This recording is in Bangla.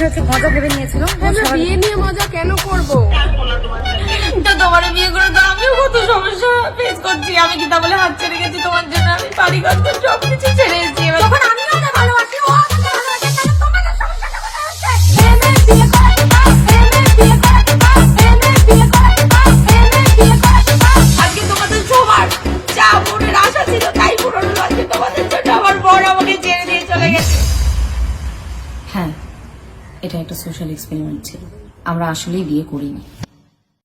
হচ্ছে মজা ভেবে নিয়েছিলাম। বিয়ে নিয়ে মজা কেন করবো? তো তোমার বিয়ে করে তো আমিও কত সমস্যা ফেস করছি। আমি কি তা বলে হাত ছেড়ে গেছি তোমার জন্য? আমি বাড়ি ঘর সবকিছু ছেড়ে এসেছি। তখন আমিও ওকে ভালোবাসি, ও আমাকে ভালোবাসে, তাহলে তোমাদের সমস্যাটা কোথায় হচ্ছে? আজকে তোমাদের সবার যা মনের আশা ছিল তাই পূরণ হলো। আজকে তোমাদের জন্য আমার বর আমাকে ছেড়ে দিয়ে চলে গেছে। হ্যাঁ, এটা একটা সোশ্যাল এক্সপেরিমেন্ট ছিল। আমরা আসলেই বিয়ে করিনি।